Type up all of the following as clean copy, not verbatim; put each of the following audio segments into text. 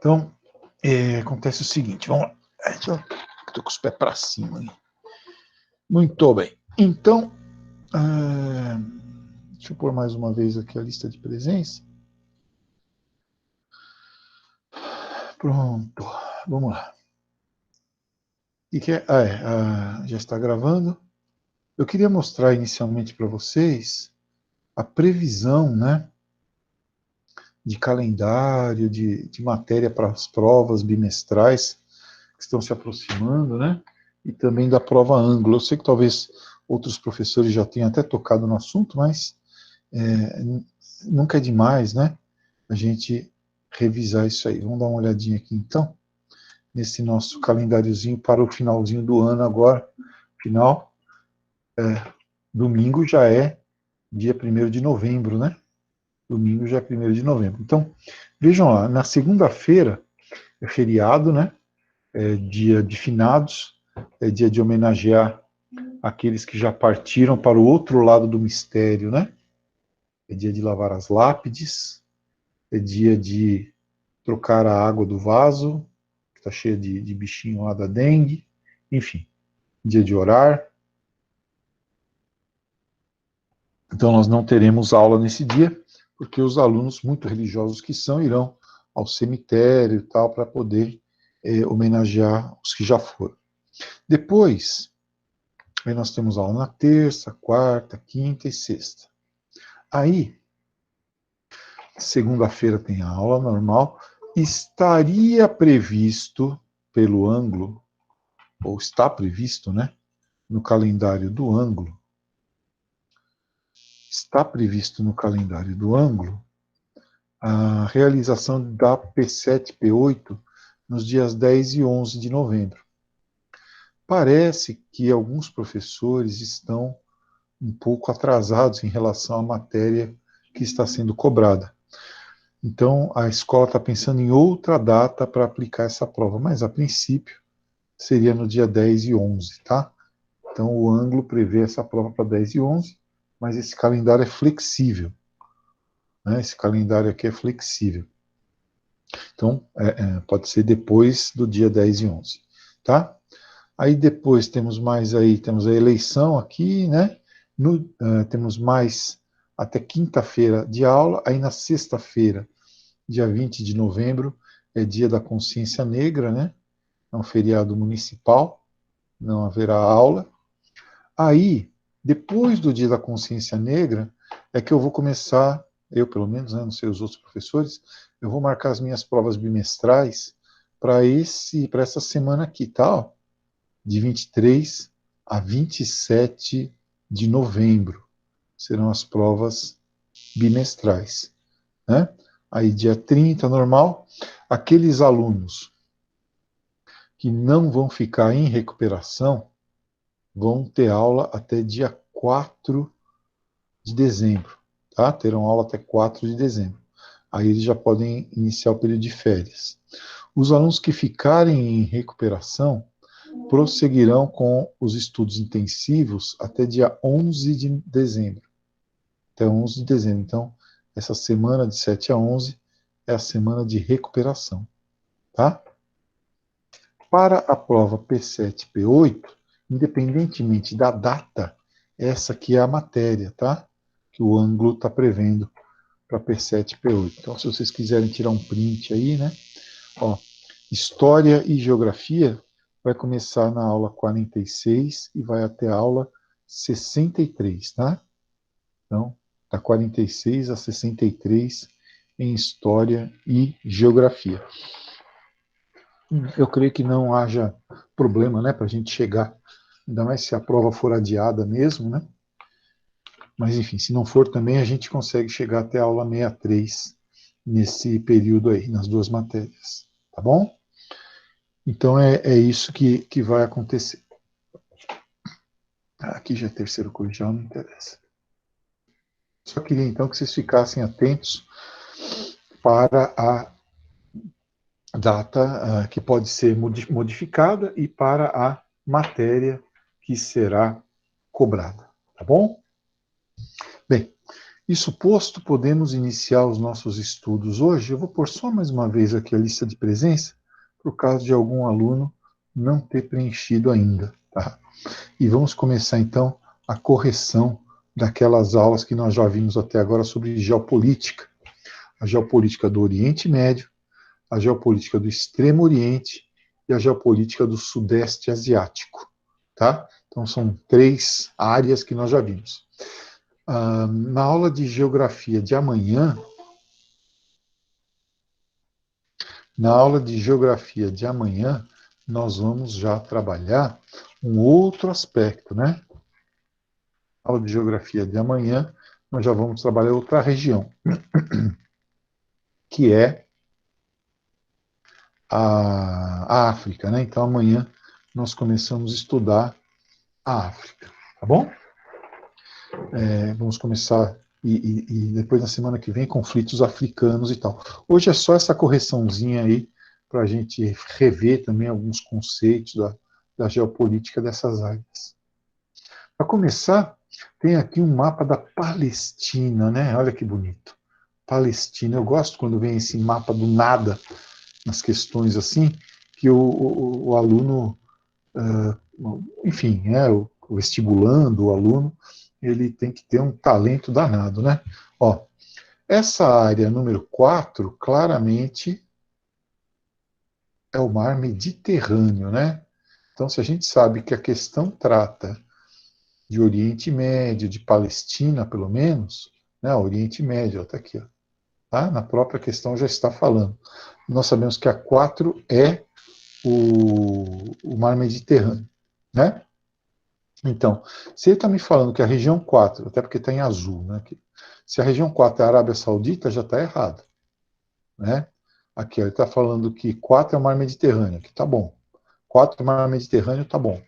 Então, acontece o seguinte, vamos lá. Estou com os pés para cima. Hein? Muito bem. Então, deixa eu pôr mais uma vez aqui a lista de presença. Pronto, vamos lá. Já está gravando. Eu queria mostrar inicialmente para vocês a previsão, né, de calendário, de matéria para as provas bimestrais que estão se aproximando, né, e também da prova ângulo. Eu sei que talvez outros professores já tenham até tocado no assunto, mas nunca é demais, né, a gente revisar isso aí. Vamos dar uma olhadinha aqui, então, nesse nosso calendáriozinho para o finalzinho do ano agora. Final, domingo já é dia 1º de novembro, né? Domingo já é 1º de novembro. Então, vejam lá, na segunda-feira é feriado, né? É dia de finados, é dia de homenagear aqueles que já partiram para o outro lado do mistério, né? É dia de lavar as lápides, é dia de trocar a água do vaso, que está cheia de bichinho lá da dengue, enfim, dia de orar. Então nós não teremos aula nesse dia, porque os alunos muito religiosos que são irão ao cemitério e tal para poder homenagear os que já foram. Depois, aí nós temos aula na terça, quarta, quinta e sexta. Aí, segunda-feira tem a aula normal. Estaria previsto pelo ângulo, ou está previsto, né, no calendário do ângulo, está previsto no calendário do ângulo a realização da P7, P8 nos dias 10 e 11 de novembro. Parece que alguns professores estão um pouco atrasados em relação à matéria que está sendo cobrada. Então, a escola está pensando em outra data para aplicar essa prova, mas a princípio seria no dia 10 e 11, tá? Então, o ângulo prevê essa prova para 10 e 11, mas esse calendário é flexível. Né? Esse calendário aqui é flexível. Então, pode ser depois do dia 10 e 11, tá? Aí depois temos a eleição aqui, né? Temos mais até quinta-feira de aula, aí na sexta-feira, dia 20 de novembro, é dia da consciência negra, né? É um feriado municipal, não haverá aula. Aí, depois do dia da consciência negra, é que eu vou começar, eu pelo menos, né, não sei os outros professores, eu vou marcar as minhas provas bimestrais para essa semana aqui, tá? Ó, de 23 a 27 de novembro. Serão as provas bimestrais. Né? Aí, dia 30, normal. Aqueles alunos que não vão ficar em recuperação vão ter aula até dia 4 de dezembro. Tá? Terão aula até 4 de dezembro. Aí eles já podem iniciar o período de férias. Os alunos que ficarem em recuperação prosseguirão com os estudos intensivos até dia 11 de dezembro. Até 11 de dezembro. Então, essa semana de 7 a 11 é a semana de recuperação. Tá? Para a prova P7 e P8, independentemente da data, essa aqui é a matéria, tá? Que o ângulo está prevendo para P7 e P8. Então, se vocês quiserem tirar um print aí, né? Ó, História e Geografia vai começar na aula 46 e vai até a aula 63, tá? Então, da 46 a 63 em História e Geografia. Eu creio que não haja problema, né, para a gente chegar, ainda mais se a prova for adiada mesmo, né? Mas, enfim, se não for também, a gente consegue chegar até a aula 63 nesse período aí, nas duas matérias, tá bom? Então, é isso que vai acontecer. Aqui já é terceiro colegial, não interessa. Só queria, então, que vocês ficassem atentos para a data que pode ser modificada e para a matéria que será cobrada, tá bom? Bem, Isso posto, podemos iniciar os nossos estudos hoje. Eu vou pôr só mais uma vez aqui a lista de presença, por caso de algum aluno não ter preenchido ainda. Tá? E vamos começar então a correção daquelas aulas que nós já vimos até agora sobre geopolítica. A geopolítica do Oriente Médio, a geopolítica do Extremo Oriente e a geopolítica do Sudeste Asiático. Tá? Então são 3 áreas que nós já vimos. Na aula de geografia de amanhã, nós vamos já trabalhar um outro aspecto, né? Na aula de geografia de amanhã, nós já vamos trabalhar outra região, que é a África, né? Então amanhã nós começamos a estudar a África, tá bom? Vamos começar e depois na semana que vem conflitos africanos e tal. Hoje é só essa correçãozinha aí para a gente rever também alguns conceitos da geopolítica dessas áreas. Para começar, tem aqui um mapa da Palestina, né? Olha que bonito. Palestina. Eu gosto quando vem esse mapa do nada nas questões assim, que o aluno, enfim, o vestibulando, o aluno, ele tem que ter um talento danado, né? Ó, essa área número 4, claramente, é o mar Mediterrâneo, né? Então, se a gente sabe que a questão trata de Oriente Médio, de Palestina, pelo menos, né? Oriente Médio, está aqui, ó, tá? Na própria questão já está falando. Nós sabemos que a 4 é o mar Mediterrâneo, né? Então, se ele está me falando que a região 4, até porque está em azul, né? Se a região 4 é a Arábia Saudita, já está errado, né? Aqui, ó, ele está falando que 4 é o mar Mediterrâneo, que tá bom. 4 é o mar Mediterrâneo, tá bom.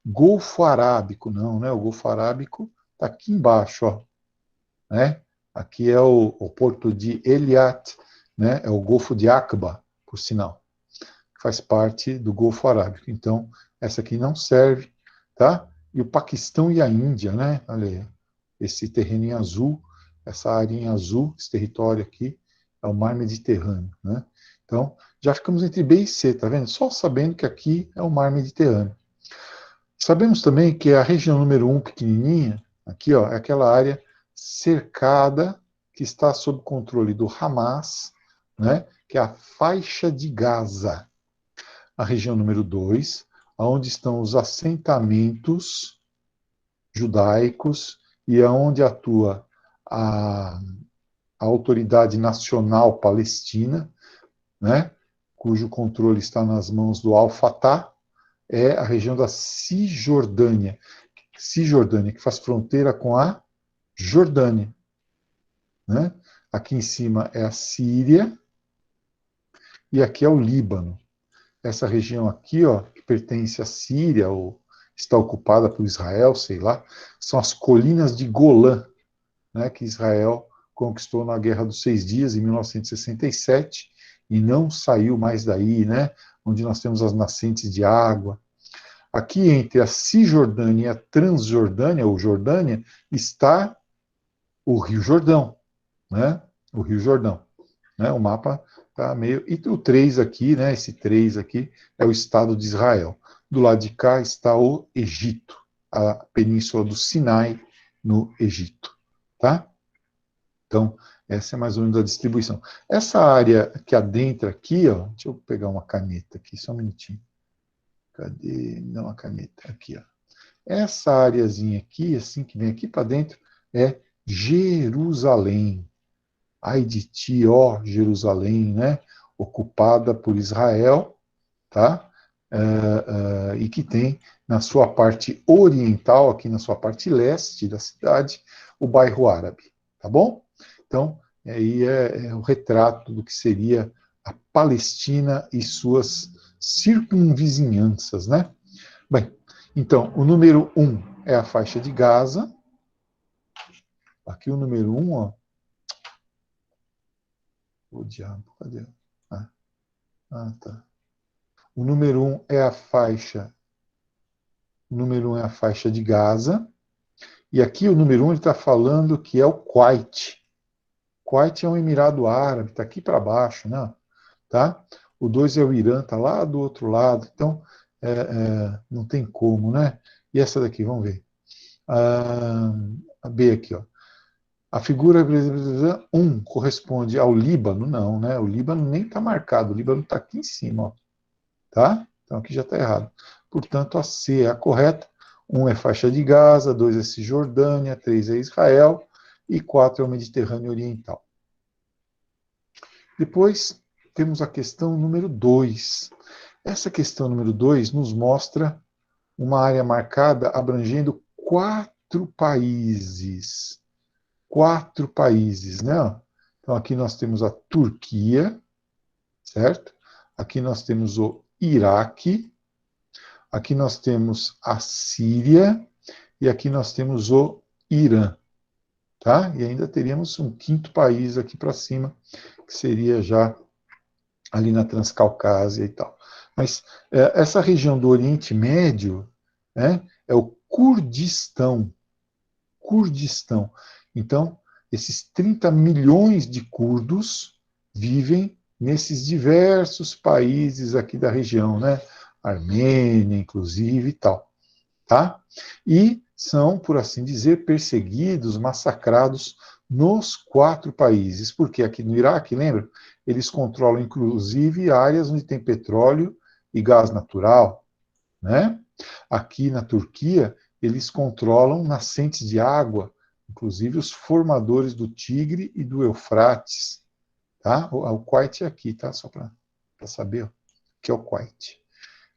Golfo Arábico, não, né? O Golfo Arábico está aqui embaixo, ó, né? Aqui é o porto de Eliat, né? É o Golfo de Aqaba, por sinal. Faz parte do Golfo Arábico. Então, essa aqui não serve, tá? E o Paquistão e a Índia, né? Olha aí, esse terreno em azul, essa área em azul, esse território aqui, é o mar Mediterrâneo, né? Então, já ficamos entre B e C, tá vendo? Só sabendo que aqui é o mar Mediterrâneo. Sabemos também que a região número 1, pequenininha, aqui, ó, é aquela área cercada que está sob controle do Hamas, né? Que é a faixa de Gaza. A região número 2, onde estão os assentamentos judaicos e aonde atua a Autoridade Nacional Palestina, né, cujo controle está nas mãos do Al-Fatah, é a região da Cisjordânia. Cisjordânia, que faz fronteira com a Jordânia. Né? Aqui em cima é a Síria e aqui é o Líbano. Essa região aqui, ó, que pertence à Síria, ou está ocupada por Israel, sei lá, são as colinas de Golã, né, que Israel conquistou na Guerra dos 6 Dias, em 1967, e não saiu mais daí, né, onde nós temos as nascentes de água. Aqui entre a Cisjordânia e a Transjordânia, ou Jordânia, está o Rio Jordão, né, o Rio Jordão. Né, o mapa está meio... E o 3 aqui, né, esse 3 aqui, é o Estado de Israel. Do lado de cá está o Egito, a península do Sinai, no Egito. Tá? Então, essa é mais ou menos a distribuição. Essa área que adentra aqui, ó, deixa eu pegar uma caneta aqui, só um minutinho. Cadê? Não, a caneta. Aqui, ó. Essa areazinha aqui, assim, que vem aqui para dentro, é Jerusalém. Ai de ti, ó Jerusalém, né? Ocupada por Israel, tá? E que tem na sua parte oriental, aqui na sua parte leste da cidade, o bairro árabe, tá bom? Então, aí é o retrato do que seria a Palestina e suas circunvizinhanças, né? Bem, então, o número 1 é a faixa de Gaza. Aqui o número 1, ó. O diabo, cadê? Tá. O número 1 é a faixa. O número 1 é a faixa de Gaza. E aqui o número 1 ele está falando que é o Kuwait. Kuwait é um Emirado Árabe, está aqui para baixo, né? Tá? O 2 é o Irã, está lá do outro lado. Então, não tem como, né? E essa daqui, vamos ver. A B aqui, ó. A figura 1 corresponde ao Líbano? Não, né? O Líbano nem está marcado, o Líbano está aqui em cima, ó. Tá? Então aqui já está errado. Portanto, a C é a correta. 1 é faixa de Gaza, 2 é Cisjordânia, 3 é Israel e 4 é o Mediterrâneo Oriental. Depois temos a questão número 2. Essa questão número 2 nos mostra uma área marcada abrangendo 4 países. 4 países, né? Então aqui nós temos a Turquia, certo? Aqui nós temos o Iraque, aqui nós temos a Síria e aqui nós temos o Irã, tá? E ainda teríamos um 5º país aqui para cima, que seria já ali na Transcaucásia e tal. Mas essa região do Oriente Médio, né, é o Kurdistão. Kurdistão. Então, esses 30 milhões de curdos vivem nesses diversos países aqui da região, né? Armênia, inclusive, e tal. Tá? E são, por assim dizer, perseguidos, massacrados nos 4 países. Porque aqui no Iraque, lembra? Eles controlam, inclusive, áreas onde tem petróleo e gás natural, né? Aqui na Turquia, eles controlam nascentes de água, inclusive os formadores do Tigre e do Eufrates. Tá? O Kuwait é aqui, tá? Só para saber. Ó. Aqui é o Kuwait.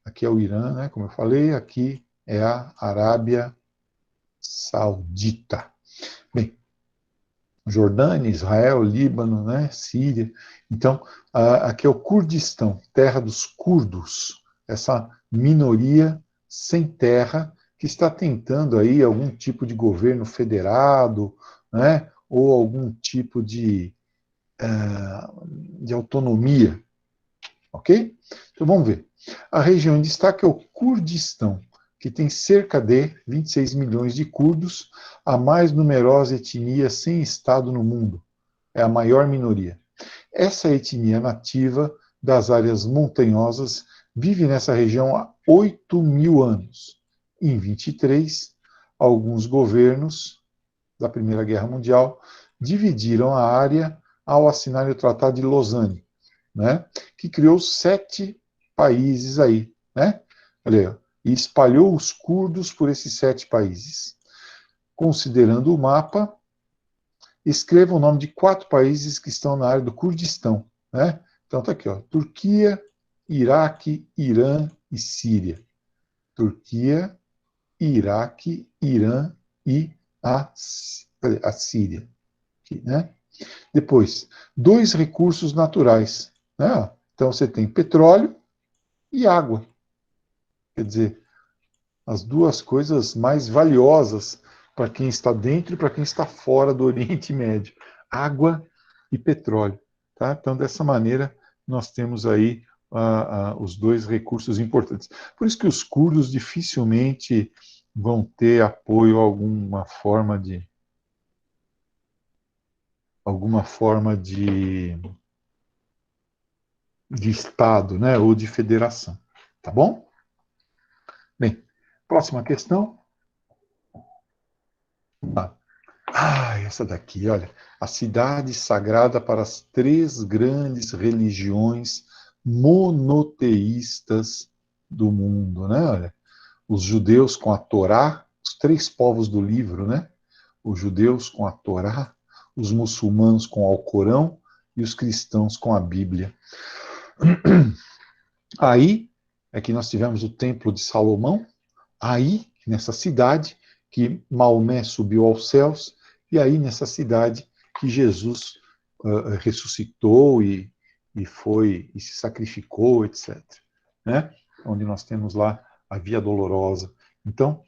Aqui é o Irã, né? Como eu falei, aqui é a Arábia Saudita. Bem, Jordânia, Israel, Líbano, né? Síria. Então, aqui é o Kurdistão, terra dos curdos, essa minoria sem terra que está tentando aí algum tipo de governo federado, né? Ou algum tipo de autonomia, ok? Então vamos ver. A região em destaque é o Kurdistão, que tem cerca de 26 milhões de curdos, a mais numerosa etnia sem Estado no mundo. É a maior minoria. Essa etnia nativa das áreas montanhosas vive nessa região há 8.000 anos. Em 23, alguns governos da Primeira Guerra Mundial dividiram a área ao assinarem o Tratado de Lausanne, né, que criou 7 países aí, né? Olha aí, ó, e espalhou os curdos por esses 7 países. Considerando o mapa, escreva o nome de 4 países que estão na área do Kurdistão, né? Então tá aqui, ó, Turquia, Iraque, Irã e Síria. Turquia, Iraque, Irã e a Síria, aqui, né? Depois, 2 recursos naturais, né? Então você tem petróleo e água. Quer dizer, as 2 coisas mais valiosas para quem está dentro e para quem está fora do Oriente Médio. Água e petróleo. Tá? Então, dessa maneira, nós temos aí os 2 recursos importantes. Por isso que os curdos dificilmente vão ter apoio a alguma forma de Estado, né, ou de federação. Tá bom? Bem, próxima questão. Essa daqui, olha. A cidade sagrada para as 3 grandes religiões monoteístas do mundo, né? Olha, os judeus com a Torá, os 3 povos do livro, né? Os judeus com a Torá, os muçulmanos com o Alcorão e os cristãos com a Bíblia. Aí é que nós tivemos o Templo de Salomão, aí, nessa cidade, que Maomé subiu aos céus, e aí nessa cidade que Jesus ressuscitou e foi e se sacrificou, etc. Né? Onde nós temos lá a Via Dolorosa. Então,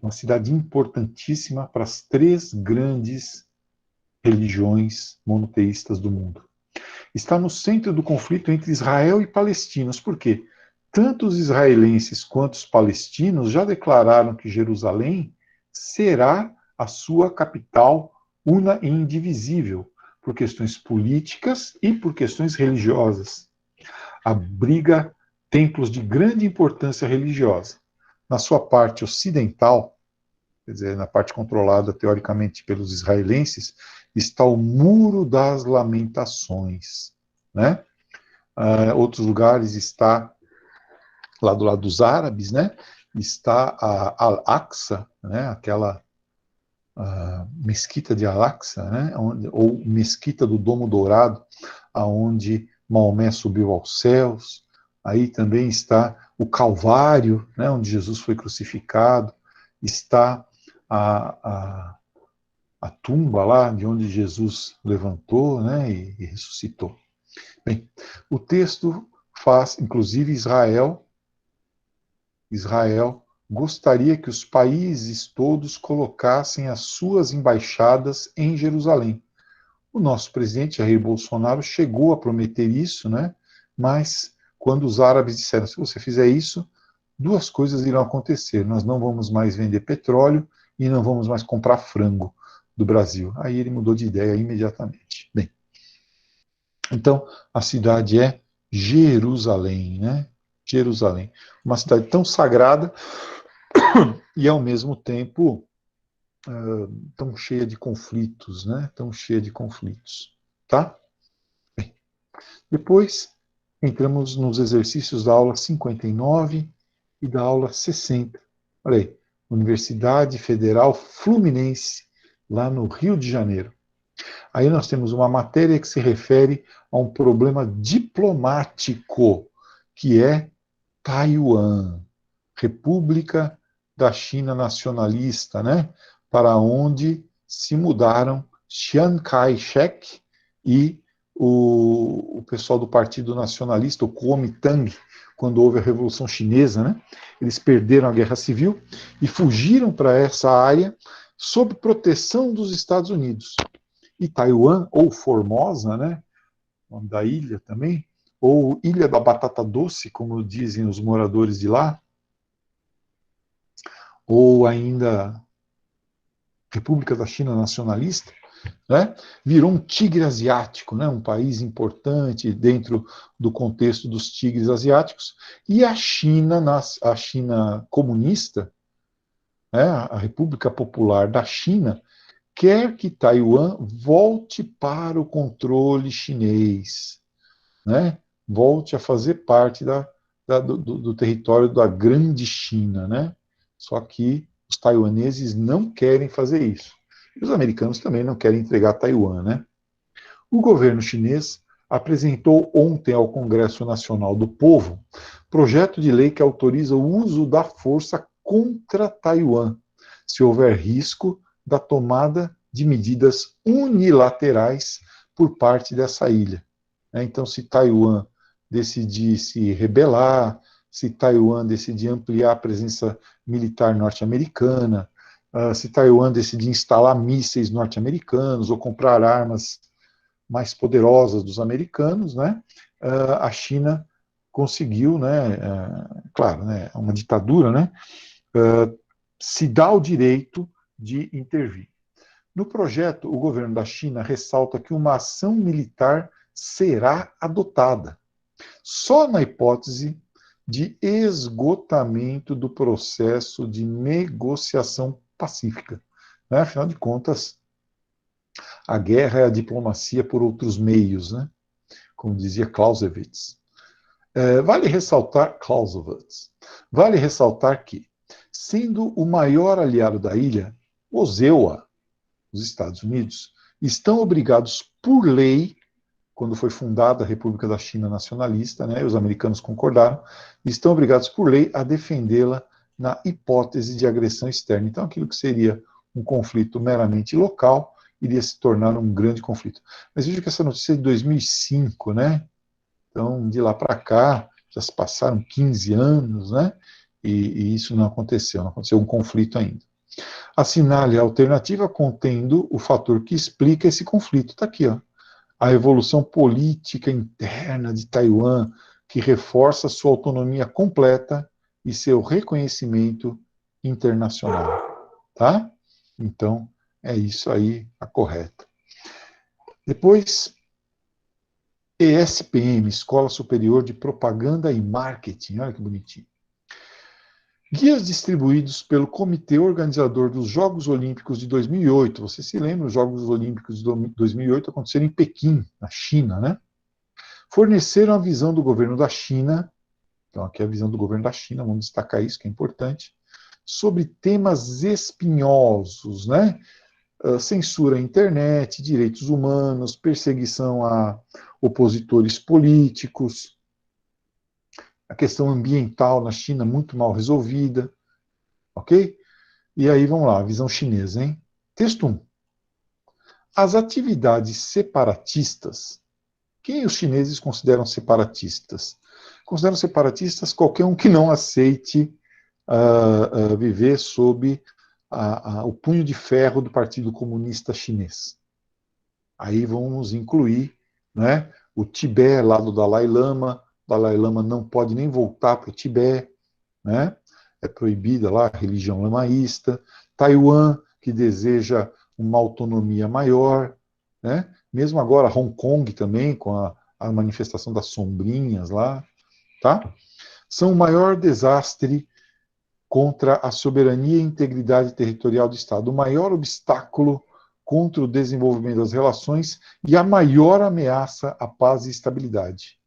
uma cidade importantíssima para as 3 grandes religiões monoteístas do mundo. Está no centro do conflito entre Israel e palestinos. Por quê? Tanto os israelenses quanto os palestinos já declararam que Jerusalém será a sua capital una e indivisível, por questões políticas e por questões religiosas. Abriga templos de grande importância religiosa. Na sua parte ocidental, quer dizer, na parte controlada teoricamente pelos israelenses, está o Muro das Lamentações, né? Outros lugares está lá do lado dos árabes, né? Está a Al-Aqsa, né? Aquela mesquita de Al-Aqsa, né? Ou mesquita do Domo Dourado, aonde Maomé subiu aos céus. Aí também está o Calvário, né? Onde Jesus foi crucificado. Está a tumba lá de onde Jesus levantou, né? E ressuscitou. Bem, o texto faz, inclusive, Israel gostaria que os países todos colocassem as suas embaixadas em Jerusalém. O nosso presidente Jair Bolsonaro chegou a prometer isso, né? Mas quando os árabes disseram, se você fizer isso, duas coisas irão acontecer. Nós não vamos mais vender petróleo e não vamos mais comprar frango do Brasil. Aí ele mudou de ideia imediatamente. Bem, então a cidade é Jerusalém, né? Jerusalém. Uma cidade tão sagrada e, ao mesmo tempo, tão cheia de conflitos, né? Tão cheia de conflitos, tá? Bem, depois, entramos nos exercícios da aula 59 e da aula 60. Olha aí, Universidade Federal Fluminense, lá no Rio de Janeiro. Aí nós temos uma matéria que se refere a um problema diplomático, que é Taiwan, República da China Nacionalista, né? Para onde se mudaram Chiang Kai-shek e o pessoal do Partido Nacionalista, o Kuomintang, quando houve a Revolução Chinesa, né? Eles perderam a Guerra Civil e fugiram para essa área sob proteção dos Estados Unidos. E Taiwan, ou Formosa, né? O nome da ilha também, ou Ilha da Batata Doce, como dizem os moradores de lá, ou ainda República da China Nacionalista, né? Virou um tigre asiático, né? Um país importante dentro do contexto dos tigres asiáticos, e a China comunista, né? A República Popular da China, quer que Taiwan volte para o controle chinês, né? Volte a fazer parte do território da Grande China, né? Só que os taiwaneses não querem fazer isso. E os americanos também não querem entregar Taiwan, né? O governo chinês apresentou ontem ao Congresso Nacional do Povo projeto de lei que autoriza o uso da força contra Taiwan, se houver risco da tomada de medidas unilaterais por parte dessa ilha. Então, se Taiwan decidir se rebelar, se Taiwan decidir ampliar a presença militar norte-americana, se Taiwan decidir instalar mísseis norte-americanos ou comprar armas mais poderosas dos americanos, né, a China conseguiu, né, claro, né, uma ditadura, né, se dá o direito de intervir. No projeto, o governo da China ressalta que uma ação militar será adotada, só na hipótese de esgotamento do processo de negociação pacífica. Né? Afinal de contas, a guerra é a diplomacia por outros meios, né? Como dizia Clausewitz. Vale ressaltar que, sendo o maior aliado da ilha, os EUA, os Estados Unidos, estão obrigados por lei, quando foi fundada a República da China Nacionalista, né, os americanos concordaram, estão obrigados por lei a defendê-la na hipótese de agressão externa. Então, aquilo que seria um conflito meramente local iria se tornar um grande conflito. Mas veja que essa notícia é de 2005, né? Então, de lá para cá, já se passaram 15 anos, né? E isso não aconteceu um conflito ainda. Assinale a alternativa contendo o fator que explica esse conflito. Está aqui, ó. A evolução política interna de Taiwan, que reforça sua autonomia completa e seu reconhecimento internacional. tá? Então, é isso aí a correta. Depois, ESPM, Escola Superior de Propaganda e Marketing, olha que bonitinho. Guias distribuídos pelo Comitê Organizador dos Jogos Olímpicos de 2008. Você se lembra, os Jogos Olímpicos de 2008 aconteceram em Pequim, na China, né? Forneceram a visão do governo da China, então aqui é a visão do governo da China, vamos destacar isso que é importante, sobre temas espinhosos, né? Censura à internet, direitos humanos, perseguição a opositores políticos, a questão ambiental na China muito mal resolvida, ok? E aí, vamos lá, a visão chinesa, hein? Texto 1. As atividades separatistas, quem os chineses consideram separatistas? Consideram separatistas qualquer um que não aceite viver sob o punho de ferro do Partido Comunista Chinês. Aí vamos incluir, né, o Tibete, lá do Dalai Lama. O Dalai Lama não pode nem voltar para o Tibete, né? É proibida lá a religião lamaísta. Taiwan, que deseja uma autonomia maior, né? Mesmo agora Hong Kong também, com a manifestação das sombrinhas lá, tá? São o maior desastre contra a soberania e integridade territorial do Estado, o maior obstáculo contra o desenvolvimento das relações e a maior ameaça à paz e estabilidade.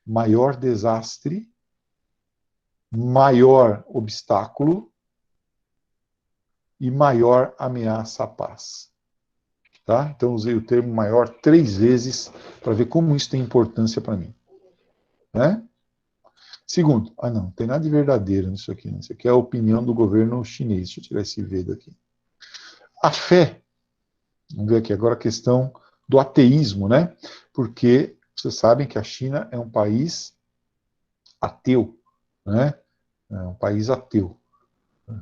Maior desastre, maior obstáculo e maior ameaça à paz. Tá? Então, usei o termo maior 3 vezes para ver como isso tem importância para mim. Né? Segundo, não tem nada de verdadeiro nisso aqui. Né? Isso aqui é a opinião do governo chinês. Deixa eu tirar esse V daqui. A fé, vamos ver aqui agora a questão do ateísmo, né? Porque vocês sabem que a China é um país ateu, né? É um país ateu,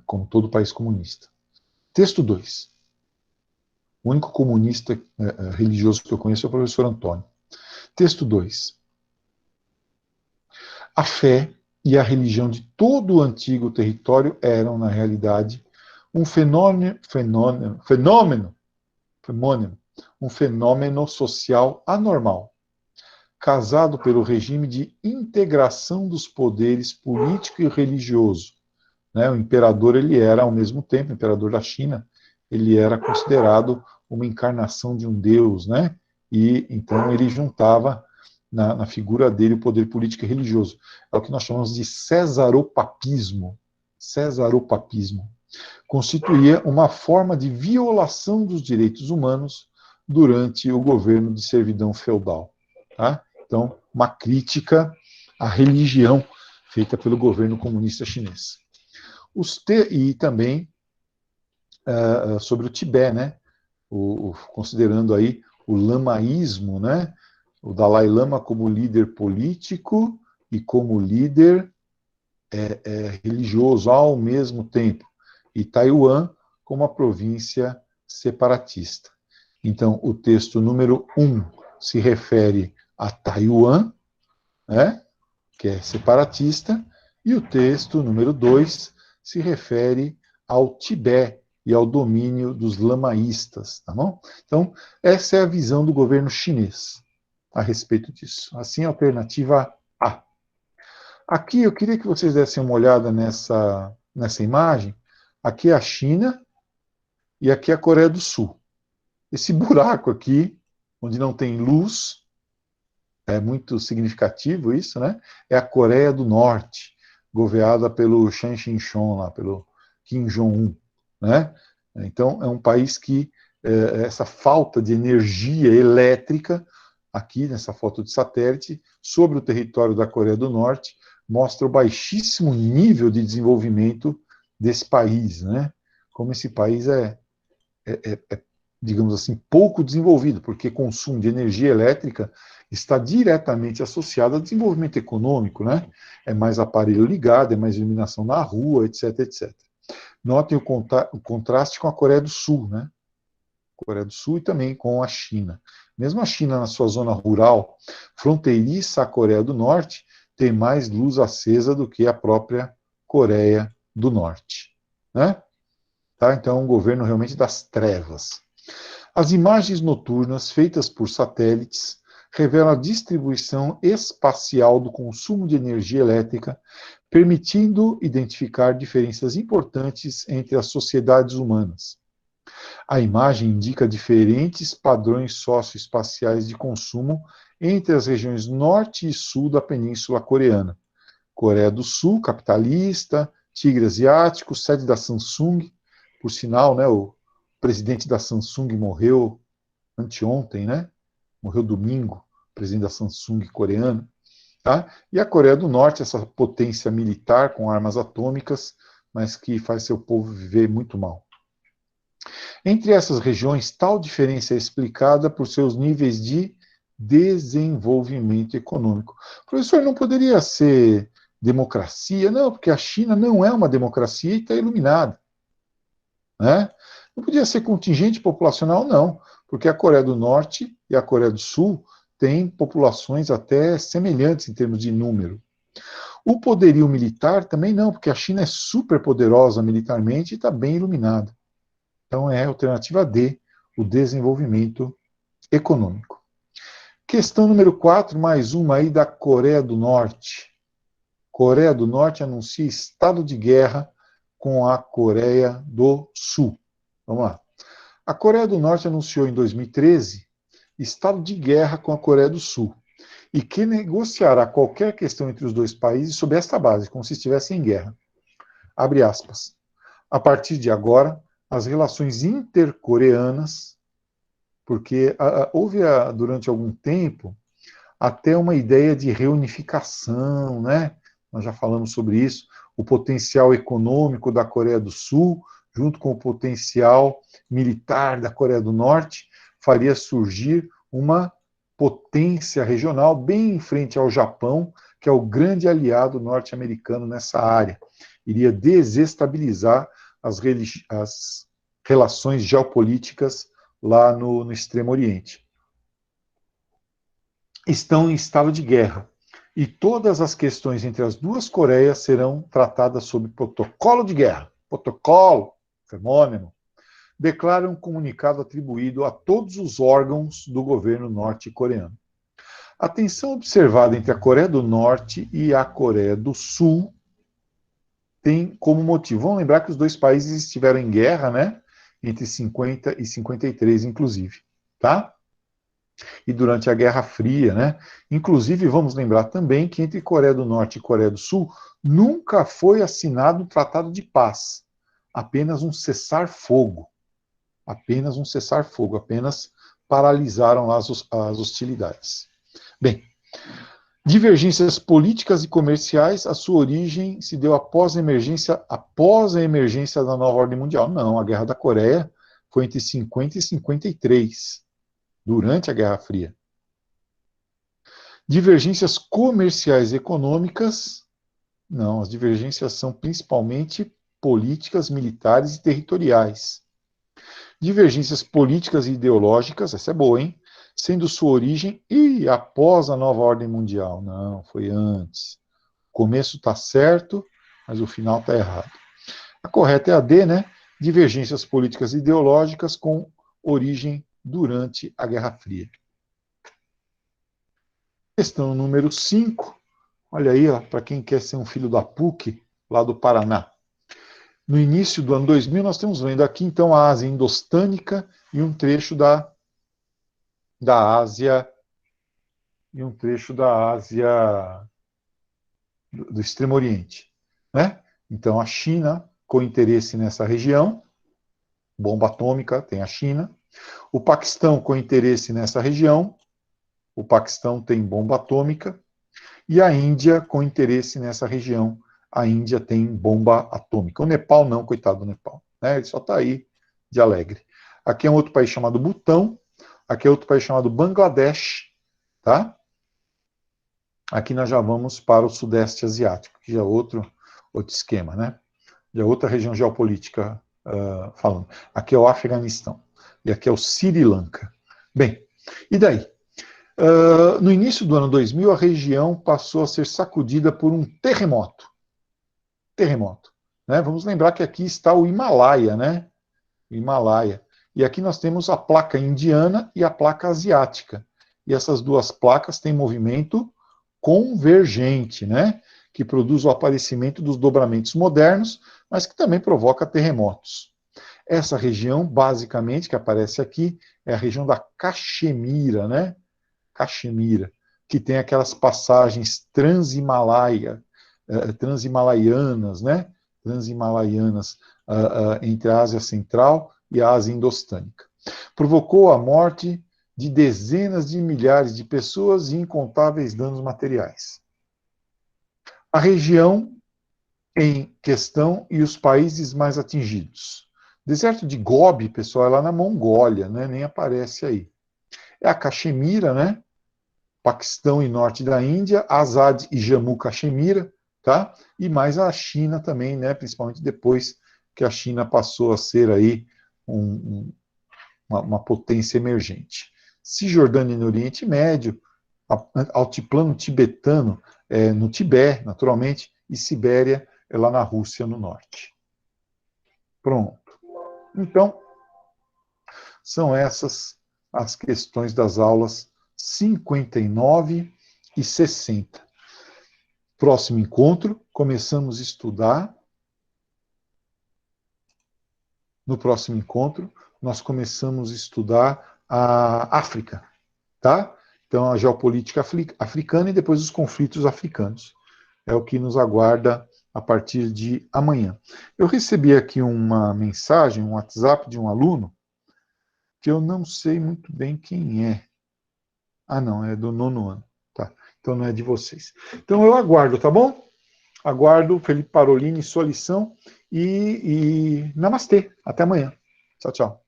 como todo país comunista. Texto 2. O único comunista religioso que eu conheço é o professor Antônio. Texto 2. A fé e a religião de todo o antigo território eram, na realidade, um fenômeno social anormal, casado pelo regime de integração dos poderes político e religioso. Né? O imperador, ele era, ao mesmo tempo, o imperador da China, ele era considerado uma encarnação de um deus, né? E então ele juntava na figura dele o poder político e religioso. É o que nós chamamos de cesaropapismo. Cesaropapismo. Constituía uma forma de violação dos direitos humanos durante o governo de servidão feudal. Tá? Então, uma crítica à religião feita pelo governo comunista chinês. E também sobre o Tibete, né? Considerando aí o lamaísmo, né? O Dalai Lama como líder político e como líder religioso ao mesmo tempo, e Taiwan como a província separatista. Então, o texto número 1 se refere a Taiwan, né, que é separatista, e o texto número 2 se refere ao Tibete e ao domínio dos lamaístas, tá bom? Então, essa é a visão do governo chinês a respeito disso. Assim, alternativa A. Aqui eu queria que vocês dessem uma olhada nessa imagem. Aqui é a China e aqui é a Coreia do Sul. Esse buraco aqui, onde não tem luz, é muito significativo isso, né? É a Coreia do Norte, governada pelo Chan Ching-chong, lá, pelo Kim Jong-un, né? Então, é um país que essa falta de energia elétrica, aqui nessa foto de satélite, sobre o território da Coreia do Norte, mostra o baixíssimo nível de desenvolvimento desse país, né? Como esse país digamos assim, pouco desenvolvido, porque consumo de energia elétrica está diretamente associado ao desenvolvimento econômico, né? É mais aparelho ligado, é mais iluminação na rua, etc, etc. Notem o contraste com a Coreia do Sul, né? Coreia do Sul e também com a China. Mesmo a China, na sua zona rural, fronteiriça à Coreia do Norte, tem mais luz acesa do que a própria Coreia do Norte. Né? Tá? Então, é um governo realmente das trevas. As imagens noturnas feitas por satélites revelam a distribuição espacial do consumo de energia elétrica, permitindo identificar diferenças importantes entre as sociedades humanas. A imagem indica diferentes padrões socioespaciais de consumo entre as regiões norte e sul da Península Coreana. Coreia do Sul, capitalista, tigre asiático, sede da Samsung. Por sinal, né, o presidente da Samsung morreu anteontem, né? Morreu domingo, o presidente da Samsung coreano. Tá? E a Coreia do Norte, essa potência militar com armas atômicas, mas que faz seu povo viver muito mal. Entre essas regiões, tal diferença é explicada por seus níveis de desenvolvimento econômico. Professor, não poderia ser democracia? Não, porque a China não é uma democracia e está iluminada. Né? Não podia ser contingente populacional, não, porque a Coreia do Norte e a Coreia do Sul têm populações até semelhantes em termos de número. O poderio militar também não, porque a China é super poderosa militarmente e está bem iluminada. Então é a alternativa D, o desenvolvimento econômico. Questão número 4, mais uma aí da Coreia do Norte. Coreia do Norte anuncia estado de guerra com a Coreia do Sul. Vamos lá. A Coreia do Norte anunciou em 2013 estado de guerra com a Coreia do Sul e que negociará qualquer questão entre os dois países sob esta base, como se estivessem em guerra. Abre aspas. A partir de agora, as relações intercoreanas, porque houve durante algum tempo até uma ideia de reunificação, né? Nós já falamos sobre isso, o potencial econômico da Coreia do Sul, junto com o potencial militar da Coreia do Norte, faria surgir uma potência regional bem em frente ao Japão, que é o grande aliado norte-americano nessa área. Iria desestabilizar as relações geopolíticas lá no Extremo Oriente. Estão em estado de guerra. E todas as questões entre as duas Coreias serão tratadas sob protocolo de guerra. Protocolo, fenômeno, declara um comunicado atribuído a todos os órgãos do governo norte-coreano. A tensão observada entre a Coreia do Norte e a Coreia do Sul tem como motivo. Vamos lembrar que os dois países estiveram em guerra, né? Entre 50 e 53, inclusive. Tá? E durante a Guerra Fria, né? Inclusive, vamos lembrar também que entre Coreia do Norte e Coreia do Sul nunca foi assinado um tratado de paz, apenas um cessar-fogo. Apenas um cessar-fogo, apenas paralisaram lá as hostilidades. Bem, divergências políticas e comerciais, a sua origem se deu após a emergência da nova ordem mundial. Não, a Guerra da Coreia foi entre 50 e 53, durante a Guerra Fria. Divergências comerciais e econômicas, não, as divergências são principalmente políticas, militares e territoriais. Divergências políticas e ideológicas, essa é boa, hein? Sendo sua origem e após a nova ordem mundial. Não, foi antes. O começo está certo, mas o final está errado. A correta é a D, né? Divergências políticas e ideológicas com origem durante a Guerra Fria. Questão número 5. Olha aí, para quem quer ser um filho da PUC, lá do Paraná. No início do ano 2000, nós estamos vendo aqui, então, a Ásia Indostânica e um trecho da Ásia, do Extremo Oriente. Né? Então, a China, com interesse nessa região, bomba atômica, tem a China. O Paquistão, com interesse nessa região, o Paquistão tem bomba atômica. E a Índia, com interesse nessa região, a Índia tem bomba atômica. O Nepal não, coitado do Nepal. Né? Ele só está aí de alegre. Aqui é um outro país chamado Butão. Aqui é outro país chamado Bangladesh. Tá? Aqui nós já vamos para o Sudeste Asiático, que já é outro esquema, né? Já é outra região geopolítica falando. Aqui é o Afeganistão. E aqui é o Sri Lanka. Bem, e daí? No início do ano 2000, a região passou a ser sacudida por um terremoto. Terremoto. né? Vamos lembrar que aqui está o Himalaia, né? O Himalaia. E aqui nós temos a placa indiana e a placa asiática. E essas duas placas têm movimento convergente, né? Que produz o aparecimento dos dobramentos modernos, mas que também provoca terremotos. Essa região, basicamente, que aparece aqui, é a região da Caxemira, né? Caxemira, que tem aquelas passagens transhimalayanas, né? Transhimalayanas entre a Ásia Central e a Ásia Indostânica. Provocou a morte de dezenas de milhares de pessoas e incontáveis danos materiais. A região em questão e os países mais atingidos. Deserto de Gobi, pessoal, é lá na Mongólia, né? Nem aparece aí. É a Caxemira, né? Paquistão e norte da Índia, Azad e Jammu Caxemira, tá? E mais a China também, né? Principalmente depois que a China passou a ser aí uma potência emergente. Cisjordânia no Oriente Médio, altiplano tibetano no Tibete, naturalmente, e Sibéria é lá na Rússia, no norte. Pronto. Então, são essas as questões das aulas 59 e 60. Próximo encontro, começamos a estudar. No próximo encontro, nós começamos a estudar a África, tá? Então, a geopolítica africana e depois os conflitos africanos. É o que nos aguarda a partir de amanhã. Eu recebi aqui uma mensagem, um WhatsApp de um aluno, que eu não sei muito bem quem é. Ah, não, é do 9º ano. Tá. Então não é de vocês. Então eu aguardo, tá bom? Aguardo Felipe Parolini, sua lição e namastê. Até amanhã. Tchau, tchau.